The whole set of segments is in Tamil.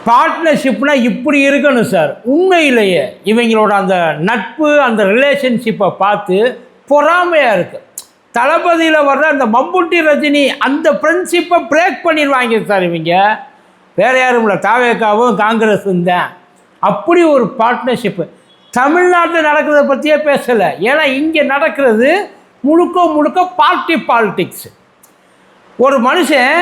பார்ட்னர்ஷிப்னா இப்படி இருக்கணும் சார். உண்மையிலேயே இவங்களோட அந்த நட்பு, அந்த ரிலேஷன்ஷிப்பை பார்த்து பொறாமையாக இருக்குது. தளபதியில் வர்ற அந்த மம்புட்டி ரஜினி அந்த ஃப்ரெண்ட்ஷிப்பை பிரேக் பண்ணிடுவாங்க சார் இவங்க. வேறு யாரும் இல்லை, தாவேக்காவும் காங்கிரஸும் தான். அப்படி ஒரு பார்ட்னர்ஷிப்பு தமிழ்நாட்டில் நடக்கிறத பற்றியே பேசலை. ஏன்னா இங்கே நடக்கிறது முழுக்க முழுக்க பார்ட்டி பாலிட்டிக்ஸ். ஒரு மனுஷன்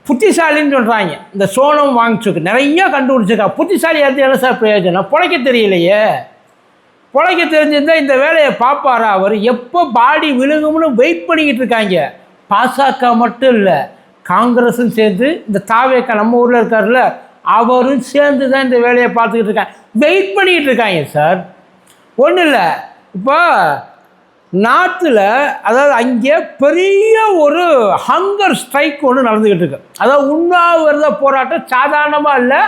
புத்திசாலின்னு சொல்கிறாங்க. இந்த சோனம் வாங்சுக்கு நிறைய கண்டுபிடிச்சிருக்கா. புத்திசாலி அது என்ன சார் பிரயோஜனம்? பிழைக்க தெரியலையே. பிழைக்க தெரிஞ்சிருந்தால் இந்த வேலையை பார்ப்பாரா? அவர் எப்போ பாடி விழுகும்னு வெயிட் பண்ணிக்கிட்டு இருக்காங்க. பாசக மட்டும் இல்லை, காங்கிரஸும் சேர்ந்து, இந்த தாவேக்கா நம்ம ஊரில் இருக்கார்ல அவரும் சேர்ந்து தான் இந்த வேலையை பார்த்துக்கிட்டு இருக்காங்க, வெயிட் பண்ணிக்கிட்டு இருக்காங்க சார். ஒன்றும் இல்லை, இப்போ நாட்டில் அதாவது அங்கே பெரிய ஒரு ஹங்கர் ஸ்ட்ரைக் ஒன்று நடந்துக்கிட்டு இருக்கு. அதாவது உண்ணாவிரத போராட்டம் சாதாரணமாக இல்லை,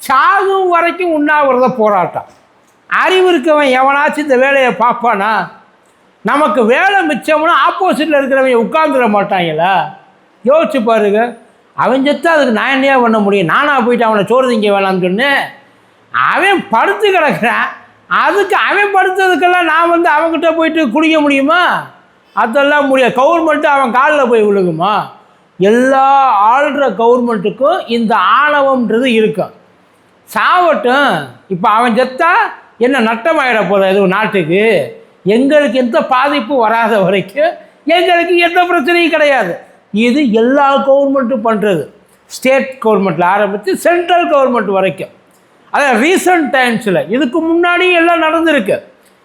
சாகும் வரைக்கும் உண்ணாவிரத போராட்டம். அறிவு இருக்கவன் எவனாச்சும் இந்த வேலையை பார்ப்பானா? நமக்கு வேலை மிச்சம்னா ஆப்போசிட்டில் இருக்கிறவங்க உட்காந்துட மாட்டாங்களா? யோசிச்சு பாருங்க. அவன் செத்து அதுக்கு நான் என்னையா பண்ண முடியும்? நானாக போயிட்டு அவனை சோறு திங்க வேணாம்னு சொன்னேன். அவன் படுத்து கிடக்கிறான், அதுக்கு அவன் படுத்ததுக்கெல்லாம் நான் வந்து அவங்ககிட்ட போயிட்டு குடிக்க முடியுமா? அதெல்லாம் முடியாது. கவர்மெண்ட்டு அவன் காலில் போய் விழுகுமா? எல்லா ஆள்ற கவர்மெண்ட்டுக்கும் இந்த ஆணவம்ன்றது இருக்கும். சாவட்டும். இப்போ அவன் செத்தா என்ன நட்டமாயிட போதா எதுவும் நாட்டுக்கு? எங்களுக்கு எந்த பாதிப்பு வராத வரைக்கும் எங்களுக்கு எந்த பிரச்சனையும் கிடையாது. இது எல்லா கவர்மெண்ட்டும் பண்ணுறது. ஸ்டேட் கவர்மெண்ட்டில் ஆரம்பித்து சென்ட்ரல் கவர்மெண்ட் வரைக்கும். அதான் ரீசன்ட் டைம்ஸில் இதுக்கு முன்னாடி எல்லாம் நடந்திருக்கு.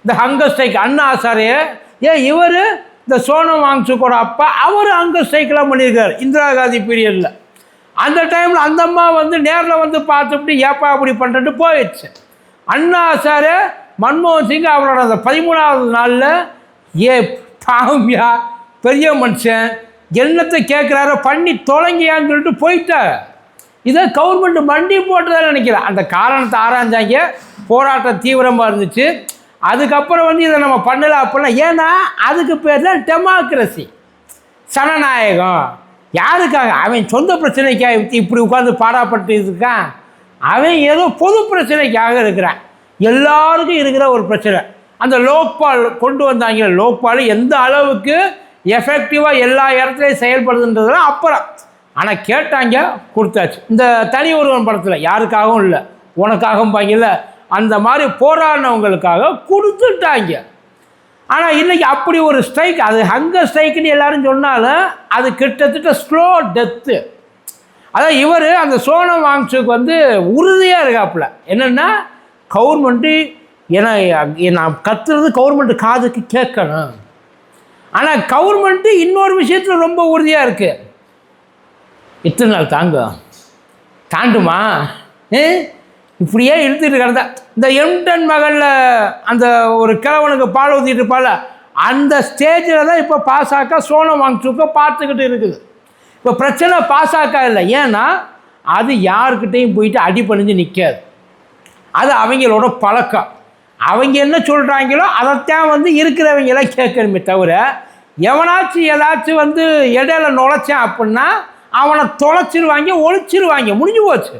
இந்த ஹங்கர் ஸ்ட்ரைக் அண்ணா ஆசாரிய இவர் இந்த சோனம் வாங்சுக்கோட அப்பா அவர் ஹங்கர் ஸ்ட்ரைக்கெலாம் பண்ணியிருக்காரு இந்திரா காந்தி பீரியடில். அந்த டைமில் அந்த அம்மா வந்து நேரில் வந்து பார்த்துட்டு ஏப்பா அப்படி பண்ணுறேன்ட்டு போயிடுச்சு. அண்ணா ஆசாரிய மன்மோகன் சிங் அவரோட அந்த 13வது நாளில் பாம்பியா பெரிய மனுஷன் என்னத்தை கேட்குறாரோ பண்ணி தொலைங்கியான்னு சொல்லிட்டு போயிட்டார். இதை கவர்மெண்ட் மண்டி போட்டதாக நினைக்கிறேன். அந்த காரணத்தை ஆராய்ஞ்சாங்க, போராட்டம் தீவிரமாக இருந்துச்சு. அதுக்கப்புறம் வந்து இதை நம்ம பண்ணலை அப்படின்னா, ஏன்னா அதுக்கு பேர் தான் டெமோக்ரஸி, சனநாயகம். யாருக்காக? அவன் சொந்த பிரச்சனைக்காக இப்படி உட்காந்து பாடாப்பட்டு இருக்கான். அவன் ஏதோ பொது பிரச்சனைக்காக இருக்கிறான். எல்லாருக்கும் இருக்கிற ஒரு பிரச்சனை. அந்த லோக்பால் கொண்டு வந்தாங்க. லோக்பால் எந்த அளவுக்கு எஃபெக்டிவாக எல்லா இடத்துலையும் செயல்படுதுன்றதுலாம் அப்புறம். ஆனால் கேட்டாங்க, கொடுத்தாச்சு. இந்த தனி ஒருவன் படத்தில் யாருக்காகவும் இல்லை, உனக்காகவும் பாங்கல்ல, அந்த மாதிரி போராடினவங்களுக்காக கொடுத்துட்டாங்க. ஆனால் இன்றைக்கி அப்படி ஒரு ஸ்ட்ரைக், அது ஹங்கர் ஸ்ட்ரைக்குன்னு எல்லோரும் சொன்னாலும் அது கிட்டத்தட்ட ஸ்லோ டெத்து. அதான் இவர் அந்த சோனம் வாங்சுக்கு வந்து உறுதியாக இருக்காப்புல. என்னென்னா கவர்மெண்ட்டு ஏன்னா நான் கத்துறது கவர்மெண்ட்டு காதுக்கு கேட்கணும். ஆனால் கவர்மெண்ட்டு இன்னொரு விஷயத்தில் ரொம்ப உறுதியாக இருக்குது. எத்தனை நாள் தாண்டுமா? இப்படியே இழுத்துட்டு கிடந்தா இந்த எம்டன் மகளில் அந்த ஒரு கிழவனுக்கு பால் ஊற்றிட்டு இருப்பாள், அந்த ஸ்டேஜில் தான் இப்போ பாசக சோனம் வாங்சுக்க பார்த்துக்கிட்டு இருக்குது. இப்போ பிரச்சனை பாசக இல்லை, ஏன்னா அது யாருக்கிட்டையும் போயிட்டு அடிபணிஞ்சு நிற்காது. அது அவங்களோட பழக்கம். அவங்க என்ன சொல்கிறாங்களோ அதைத்தான் வந்து இருக்கிறவங்களாம் கேட்கணுமே தவிர, எவனாச்சும் ஏதாச்சும் வந்து இடையில நுழைச்சான் அப்படின்னா அவனை தொலைச்சிருவாங்க, ஒழிச்சிருவாங்க, முடிஞ்சு போச்சு.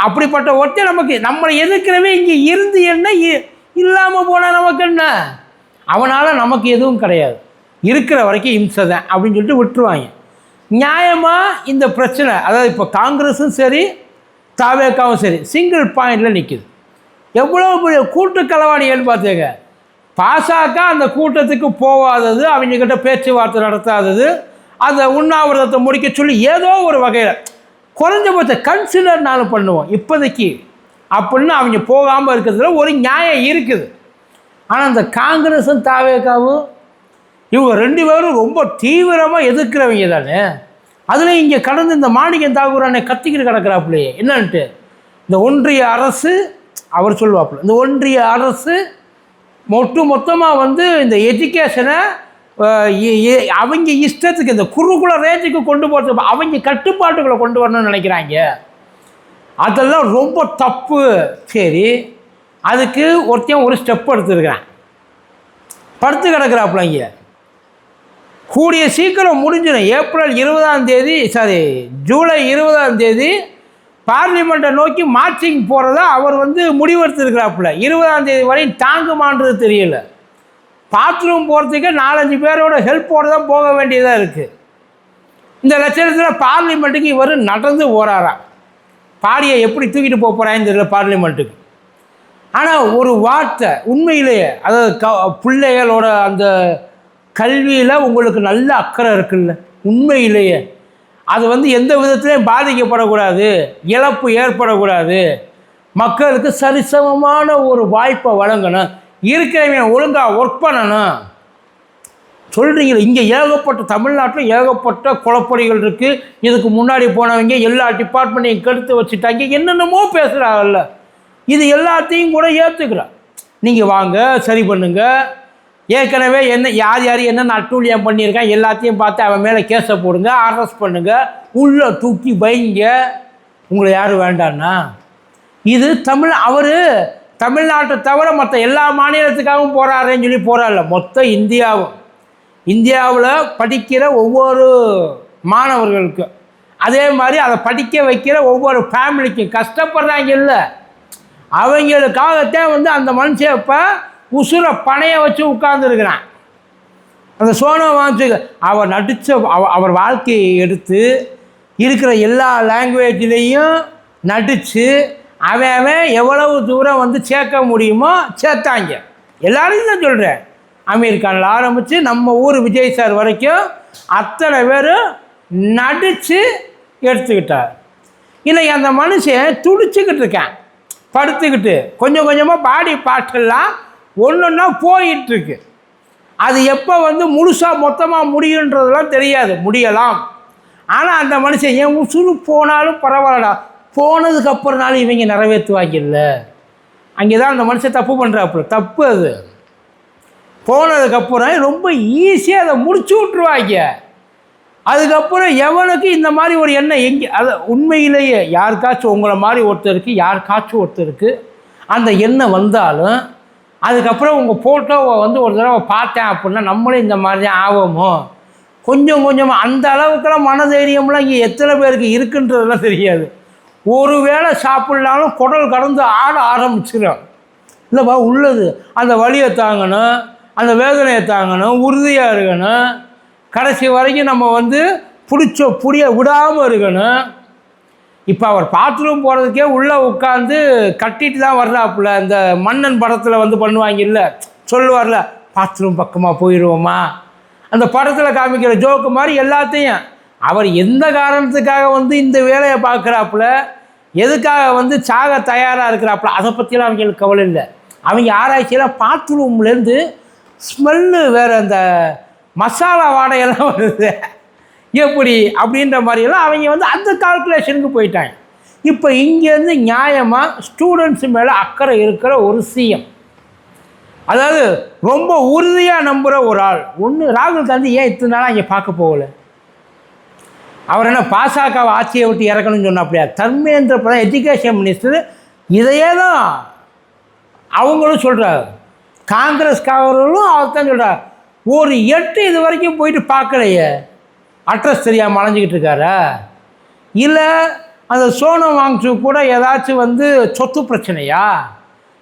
அப்படிப்பட்ட ஒருத்தர் நமக்கு நம்மளை எதிர்க்கிறவே இங்கே இருந்து என்ன இல்லாமல் போனால் நமக்கு என்ன? அவனால் நமக்கு எதுவும் கிடையாது, இருக்கிற வரைக்கும் இம்சை தான் அப்படின்னு சொல்லிட்டு விட்டுருவாங்க. நியாயமாக இந்த பிரச்சனை, அதாவது இப்போ காங்கிரஸும் சரி தாவேக்காவும் சரி சிங்கிள் பாயிண்டில் நிற்கிது. எவ்வளோ பெரிய கூட்டு களவாணிகள்னு பார்த்துக்க. பாசக அந்த கூட்டத்துக்கு போகாதது, அவங்கக்கிட்ட பேச்சுவார்த்தை நடத்தாதது, அந்த உண்ணாவிரதத்தை முடிக்க சொல்லி ஏதோ ஒரு வகையில் குறைஞ்சபட்ச கன்சிடர் நானும் பண்ணுவோம் இப்போதைக்கு அப்படின்னு அவங்க போகாமல் இருக்கிறதுல ஒரு நியாயம் இருக்குது. ஆனால் அந்த காங்கிரஸும் தாவேக்காவும் இவங்க ரெண்டு பேரும் ரொம்ப தீவிரமாக எதிர்க்கிறவங்க தானே. அதில் இங்கே கடந்து இந்த மாணிக்கம் தாகூரானே கத்திக்கிட்டு கிடக்கிறாப்புலையே என்னன்ட்டு, இந்த ஒன்றிய அரசு அவர் சொல்லுவாப்புல, இந்த ஒன்றிய அரசு மொத்தமாக வந்து இந்த எஜுகேஷனை அவங்க இஷ்டத்துக்கு இந்த குருகுல ரேஞ்சுக்கு கொண்டு போகிறது, அவங்க கட்டுப்பாட்டுகளை கொண்டு வரணும்னு நினைக்கிறாங்க. அதெல்லாம் ரொம்ப தப்பு. சரி, அதுக்கு ஒருத்தையும் ஒரு ஸ்டெப் எடுத்துருக்கிறேன், படுத்து கிடக்கிறாப்புல. இங்கே கூடிய சீக்கிரம் முடிஞ்சிடும். ஏப்ரல் 20ஆம் தேதி ஜூலை 20ஆம் தேதி பார்லிமெண்ட்டை நோக்கி மார்ச்சிங் போகிறதா அவர் வந்து முடிவெடுத்துருக்கிறாப்புல. 20ஆம் தேதி வரையும் தாங்குமான்றது தெரியல. பாத்ரூம் போகிறதுக்கு 4-5 பேரோட ஹெல்ப்போடு தான் போக வேண்டியதாக இருக்குது. இந்த லட்சணத்தில் பார்லிமெண்ட்டுக்கு இவர் நடந்து போகிறாராம். பாடியை எப்படி தூக்கிட்டு போக போகிறான்னு தெரியல பார்லிமெண்ட்டுக்கு. ஆனால் ஒரு வார்த்தை உண்மையிலேயே, அதாவது பிள்ளைகளோட அந்த கல்வியில் உங்களுக்கு நல்ல அக்கறை இருக்குல்ல, உண்மையிலேயே அது வந்து எந்த விதத்துலையும் பாதிக்கப்படக்கூடாது, இழப்பு ஏற்படக்கூடாது, மக்களுக்கு சரிசமமான ஒரு வாய்ப்பை வழங்கணும், இருக்கிறவங்க ஒழுங்காக ஒர்க் பண்ணணும் சொல்கிறீங்களே. இங்கே ஏகப்பட்ட தமிழ்நாட்டில் ஏகப்பட்ட குழப்படிகள் இருக்குது. இதுக்கு முன்னாடி போனவங்க எல்லா டிபார்ட்மெண்ட்டையும் கெடுத்து வச்சுட்டாங்க, என்னென்னமோ பேசுகிறாங்கல்ல. இது எல்லாத்தையும் கூட ஏற்றுக்கிறேன். நீங்கள் வாங்க, சரி பண்ணுங்க. ஏற்கனவே என்ன யார் யார் என்னென்ன அட்டூழியம் பண்ணியிருக்கான் எல்லாத்தையும் பார்த்து அவன் மேலே கேஸை போடுங்க, அரெஸ்ட் பண்ணுங்க, உள்ளே தூக்கி வைங்க. உங்களை யாரும் வேண்டான்னா இது அவர் தமிழ்நாட்டை தவிர மற்ற எல்லா மாநிலத்துக்காகவும் போகிறாருன்னு சொல்லி போகிறார்ல. மொத்த இந்தியாவில் படிக்கிற ஒவ்வொரு மாணவர்களுக்கு, அதே மாதிரி அதை படிக்க வைக்கிற ஒவ்வொரு ஃபேமிலிக்கும் கஷ்டப்படுறாங்க இல்லை, அவங்களுக்காகத்தான் வந்து அந்த மனுஷன் இப்போ உசுரை பணைய வச்சு உட்கார்ந்துருக்கிறான். அந்த சோனம் வாங்கு அவர் நடித்த அவர் வாழ்க்கையை எடுத்து இருக்கிற எல்லா லாங்குவேஜ்லேயும் நடித்து அவன் எவ்வளவு தூரம் வந்து சேர்க்க முடியுமோ சேர்த்தாங்க. எல்லாரையும் தான் சொல்கிறேன். அமீர் கானில் ஆரம்பித்து நம்ம ஊர் விஜய் சார் வரைக்கும் அத்தனை பேர் நடித்து எடுத்துக்கிட்டார். இன்னைக்கு அந்த மனுஷன் துடிச்சுக்கிட்டு இருக்கான், படுத்துக்கிட்டு கொஞ்சம் கொஞ்சமாக பாடி பாட்டெல்லாம் ஒன்றுன்னா போயிட்டுருக்கு. அது எப்போ வந்து முழுசாக மொத்தமாக முடியுன்றதெல்லாம் தெரியாது, முடியலாம். ஆனால் அந்த மனுஷன் என் உசுறு போனாலும் பரவாயில்லடா, போனதுக்கப்புறம்னாலும் இவங்க நிறைவேற்றுவாங்கல்ல. அங்கே தான் அந்த மனுஷன் தப்பு பண்ணுறாப்புல. தப்பு அது. போனதுக்கப்புறம் ரொம்ப ஈஸியாக அதை முடிச்சு விட்ருவாங்க. அதுக்கப்புறம் எவனுக்கு இந்த மாதிரி ஒரு எண்ணம் எங்கே, அதை உண்மையிலேயே யாருக்காச்சும் உங்களை மாதிரி ஒருத்தருக்கு அந்த எண்ணம் வந்தாலும் அதுக்கப்புறம் உங்கள் ஃபோட்டோவை வந்து ஒரு தடவை பார்த்தேன் அப்படின்னா நம்மளே இந்த மாதிரி தான் ஆவோமோ. கொஞ்சம் கொஞ்சமாக அந்த அளவுக்கெல்லாம் மனதைரியம்லாம் இங்கே எத்தனை பேருக்கு இருக்குன்றதெல்லாம் தெரியாது. ஒரு வேளை சாப்பிட்லாலும் குடல் கடந்து ஆட ஆரம்பிச்சிடும். இல்லைப்பா உள்ளது அந்த வலியை தாங்கணும், அந்த வேதனையை தாங்கணும், உறுதியாக இருக்கணும், கடைசி வரைக்கும் நம்ம வந்து புடிய விடாமல் இருக்கணும். இப்போ அவர் பாத்ரூம் போகிறதுக்கே உள்ளே உட்காந்து கட்டிட்டு தான் வர்றாப்புல. இந்த மன்னன் படத்தில் வந்து பண்ணுவாங்க இல்லை, சொல்லுவார்ல பாத்ரூம் பக்கமாக போயிடுவோமா, அந்த படத்தில் காமிக்கிற ஜோக்கு மாதிரி எல்லாத்தையும் அவர் எந்த காரணத்துக்காக வந்து இந்த வேலையை பார்க்குறாப்புல, எதுக்காக வந்து சாக தயாராக இருக்கிறாப்புல, அதை பற்றிலாம் அவங்களுக்கு கவலை இல்லை. அவங்க ஆராய்ச்சியில் பாத்ரூம்லேருந்து ஸ்மெல்லு வேறு, அந்த மசாலா வாடையெல்லாம் வருது எப்படி அப்படின்ற மாதிரியெல்லாம் அவங்க வந்து அந்த கால்குலேஷனுக்கு போயிட்டாங்க. இப்போ இங்கேருந்து நியாயமாக ஸ்டூடெண்ட்ஸ் மேலே அக்கறை இருக்கிற ஒரு சிஎம், அதாவது ரொம்ப உறுதியாக நம்புகிற ஒரு ஆள். ராகுல் காந்தி ஏன் இத்தனை நாளாக அங்கே பார்க்க போகல? அவர் என்ன பாசகவை ஆட்சியை விட்டு இறக்கணும்னு சொன்னாப்படியா? தர்மேந்திர பிரதான் எஜுகேஷன் மினிஸ்டர் இதையே தான் அவங்களும் சொல்கிறார், காங்கிரஸ்காரர்களும் அவர் தான் சொல்கிறார். ஒரு 8 இது வரைக்கும் போயிட்டு பார்க்கலையே, அட்ரஸ் தெரியாமல் அலைஞ்சிக்கிட்டு இருக்காரா? இல்லை அந்த சோனம் வாங்சு கூட ஏதாச்சும் வந்து சொத்து பிரச்சனையா,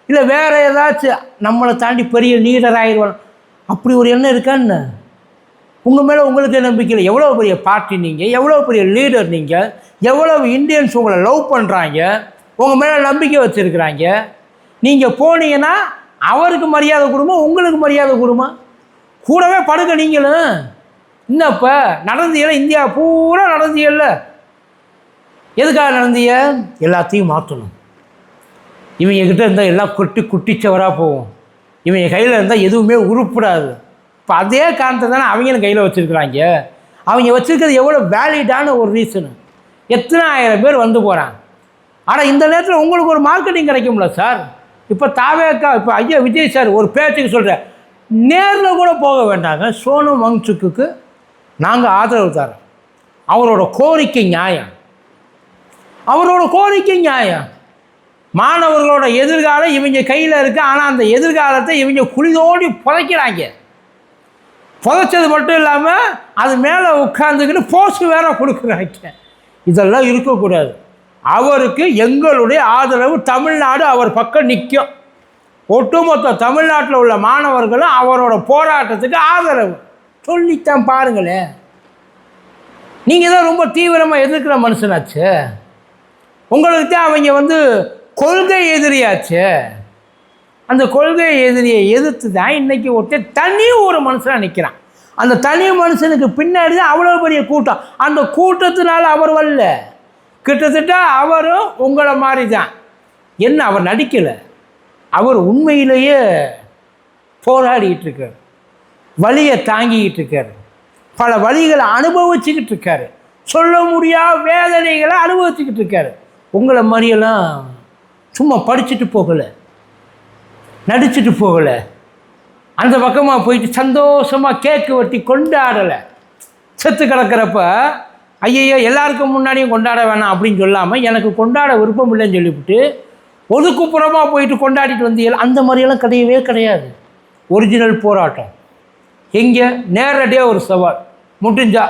இல்லை வேறு ஏதாச்சும் நம்மளை தாண்டி பெரிய லீடர் ஆகிடுவாங்க அப்படி ஒரு எண்ணம் இருக்கான்னு? உங்கள் மேலே உங்களுக்கு நம்பிக்கை இல்லை. எவ்வளோ பெரிய பார்ட்டி நீங்கள், எவ்வளோ பெரிய லீடர் நீங்கள், எவ்வளோ இந்தியன்ஸ் உங்களை லவ் பண்ணுறாங்க, உங்கள் மேலே நம்பிக்கை வச்சுருக்கிறாங்க. நீங்கள் போனீங்கன்னா அவருக்கு மரியாதை கொடுமா, உங்களுக்கு மரியாதை கொடுமா? கூடவே படுக்க நீங்களும் இன்னப்போ நடந்தியல, இந்தியா பூரா நடந்தியல்ல, எதுக்காக நடந்திய? எல்லாத்தையும் மாற்றணும். இவங்கக்கிட்ட இருந்தால் எல்லாம் குட்டிச்சவராக போகும், இவங்க கையில் இருந்தால் எதுவுமே உருப்படாது. இப்போ அதே காரணத்தை தானே அவங்களும் கையில் வச்சுருக்குறாங்க. அவங்க வச்சுருக்கிறது எவ்வளோ வேலிடான ஒரு ரீசனு. எத்தனை ஆயிரம் பேர் வந்து போகிறாங்க. ஆனால் இந்த நேரத்தில் உங்களுக்கு ஒரு மார்க்கெட்டிங் கிடைக்கும்ல சார். இப்போ தாவேக்கா, இப்போ ஐயா விஜய் சார் ஒரு பேச்சுக்கு சொல்கிறேன், நேரில் கூட போக வேண்டாங்க, சோனம் வாங்சுக்கு நாங்கள் ஆதரவு தரோம். அவரோட கோரிக்கை நியாயம், அவரோட கோரிக்கை நியாயம். மாணவர்களோட எதிர்காலம் இவங்க கையில் இருக்குது. ஆனால் அந்த எதிர்காலத்தை இவங்க குளிதோடி புதைக்கிறாங்க. புதைச்சது மட்டும் இல்லாமல் அது மேலே உட்காந்துக்கிட்டு போஸ்ட் வேற கொடுக்குறாங்க. இதெல்லாம் இருக்கக்கூடாது. அவருக்கு எங்களுடைய ஆதரவு, தமிழ்நாடு அவர் பக்கம் நிற்கும். ஒட்டுமொத்த தமிழ்நாட்டில் உள்ள மாணவர்களும் அவரோட போராட்டத்துக்கு ஆதரவு சொல்லித்தான் பாருங்களேன். நீங்கள் தான் ரொம்ப தீவிரமாக எதிர்க்கிற மனுஷனாச்சு. உங்களுக்கு தான் அவங்க கொள்கை எதிரியாச்சு. அந்த கொள்கை எதிரியை எதிர்த்து தான் இன்றைக்கி ஒருத்தர் தனி ஒரு மனுஷனாக நிற்கிறான். அந்த தனி மனுஷனுக்கு பின்னாடி தான் அவ்வளோ பெரிய கூட்டம். அந்த கூட்டத்தினால அவர் வரல, கிட்டத்தட்ட அவரும் உங்களை மாதிரி தான். என்ன, அவர் நடிக்கலை, அவர் உண்மையிலேயே போராடிக்கிட்டு இருக்கார், வலியை தாங்கிக்கிட்டு இருக்கார், பல வலிகளை அனுபவிச்சுக்கிட்டு இருக்காரு, சொல்ல முடியாத வேதனைகளை அனுபவிச்சுக்கிட்டு இருக்காரு. உங்களை மாதிரியெல்லாம் சும்மா படிச்சுட்டு போகலை, நடிச்சுட்டு போகலை, அந்த பக்கமாக போயிட்டு சந்தோஷமாக கேக்கு வெட்டி கொண்டாடலை. செத்து கிடக்கிறப்ப ஐயையோ எல்லாருக்கும் முன்னாடியும் கொண்டாட வேணாம் அப்படின்னு சொல்லாமல் எனக்கு கொண்டாட விருப்பம் இல்லைன்னு சொல்லிவிட்டு ஒதுக்குப்புறமாக போயிட்டு கொண்டாடிட்டு வந்தீங்க. அந்த மாதிரியெல்லாம் கிடையவே கிடையாது. ஒரிஜினல் போராட்டம் எங்கே, நேரடியாக ஒரு சவால் முடிஞ்சா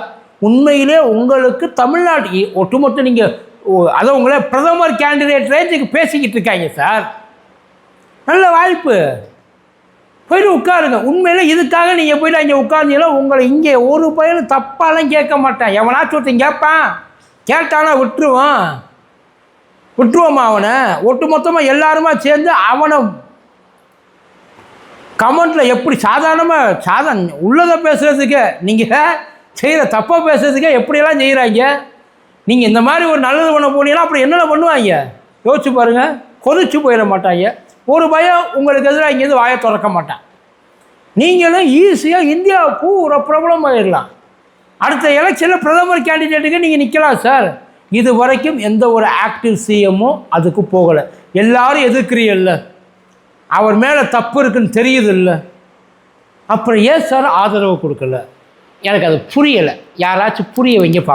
உண்மையிலே உங்களுக்கு தமிழ்நாட்டு ஒட்டுமொத்த நீங்கள் அதை உங்களை பிரதமர் கேண்டிடேட் ரேஞ்சுக்கு பேசிக்கிட்டு இருக்காங்க சார். நல்ல வாய்ப்பு, போய்ட்டு உட்காருங்க. உண்மையிலே இதுக்காக நீங்கள் போய்ட்டு அங்கே உட்காந்தீங்களா, உங்களை இங்கே ஒரு பையனும் தப்பாலாம் கேட்க மாட்டேன். எவனாச்சும் ஒருத்தன் கேட்பான், கேட்டானா விட்டுருவோமா அவனை. ஒட்டு மொத்தமாக எல்லாருமா சேர்ந்து அவனை கமெண்ட்டில் எப்படி சாதாரண உள்ளதை பேசுகிறதுக்கு, நீங்கள் செய்கிற தப்பாக பேசுகிறதுக்கே எப்படியெல்லாம் செய்கிறாங்க. நீங்கள் இந்த மாதிரி ஒரு நல்லது பண்ண போனீங்கன்னா அப்புறம் என்னென்ன பண்ணுவாங்க யோசிச்சு பாருங்கள். கொதிச்சு போயிட மாட்டாங்க. ஒரு பயம் உங்களுக்கு எதிராக இங்கேருந்து வாயை திறக்க மாட்டான். நீங்களும் ஈஸியாக இந்தியா பூரா பிரபலம் ஆகிடலாம். அடுத்த எலெக்ஷனில் பிரதமர் கேண்டிடேட்டுக்கு நீங்கள் நிற்கலாம் சார். இது வரைக்கும் எந்த ஒரு ஆக்டிவ் சிஎம்மும் அதுக்கு போகலை. எல்லாரும் எதிர்க்கிறீல்ல, அவர் மேலே தப்பு இருக்குன்னு தெரியுது இல்லை, அப்புறம் ஏன் சார் ஆதரவு கொடுக்கல? எனக்கு அது புரியலை. யாராச்சும் புரிய வைங்க பார்ப்போம்.